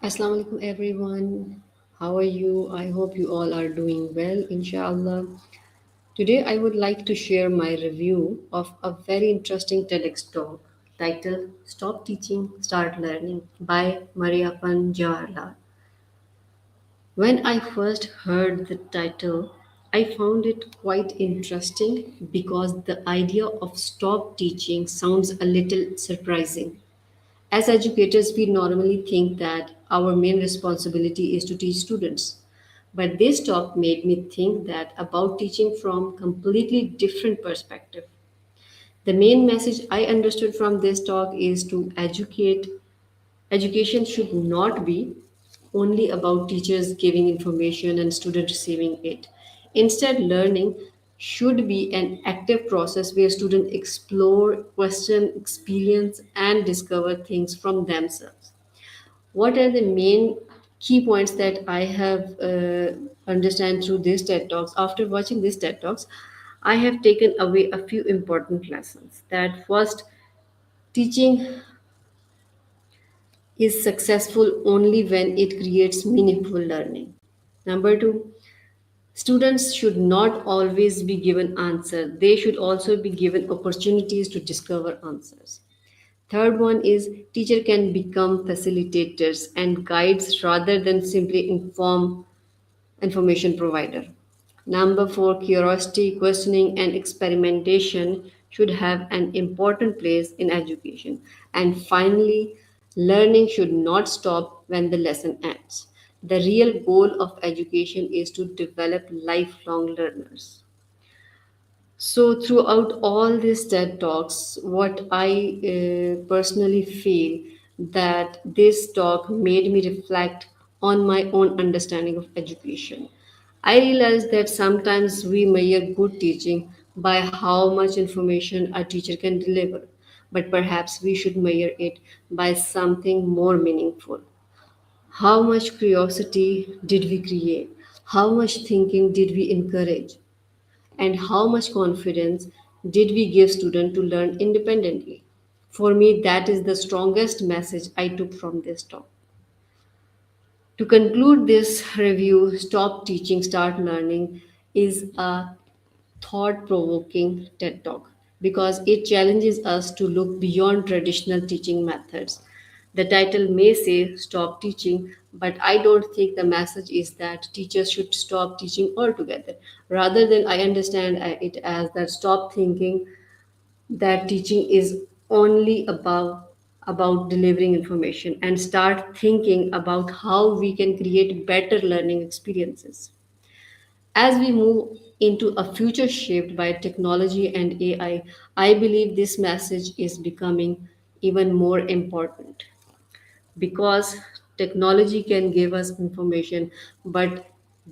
Assalamu alaikum everyone. How are you? I hope you all are doing well, inshallah. Today I would like to share my review of a very interesting TEDx talk titled Stop Teaching, Start Learning by Mariappan Jawaharial. When I first heard the title, I found it quite interesting because the idea of stop teaching sounds a little surprising. As educators, we normally think that our main responsibility is to teach students. But this talk made me think that about teaching from completely different perspective. The main message I understood from this talk is to educate. Education should not be only about teachers giving information and students receiving it. Instead, learning should be an active process where students explore, question, experience, and discover things from themselves. What are the main key points that I have understand through these TED Talks? After watching these TED Talks, I have taken away a few important lessons. That first, teaching is successful only when it creates meaningful learning. Number two, students should not always be given answer. They should also be given opportunities to discover answers. Third one is teacher can become facilitators and guides rather than simply information provider. Number four, curiosity, questioning, and experimentation should have an important place in education. And finally, learning should not stop when the lesson ends. The real goal of education is to develop lifelong learners. So, throughout all these TED Talks, what I personally feel that this talk made me reflect on my own understanding of education. I realized that sometimes we measure good teaching by how much information a teacher can deliver, but perhaps we should measure it by something more meaningful. How much curiosity did we create? How much thinking did we encourage? And how much confidence did we give students to learn independently? For me, that is the strongest message I took from this talk. To conclude this review, Stop Teaching, Start Learning is a thought provoking TED Talk because it challenges us to look beyond traditional teaching methods. The title may say stop teaching, but I don't think the message is that teachers should stop teaching altogether. Rather than I understand it as that stop thinking that teaching is only about delivering information and start thinking about how we can create better learning experiences. As we move into a future shaped by technology and AI, I believe this message is becoming even more important because technology can give us information, but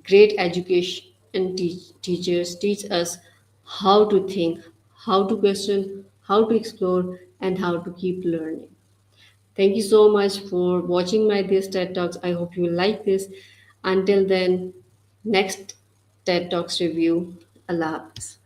great education and teachers teach us how to think, how to question, how to explore, and how to keep learning. Thank you so much for watching my this TED Talks. I hope you like this. Until then, next TED Talks review. Allah Hafiz.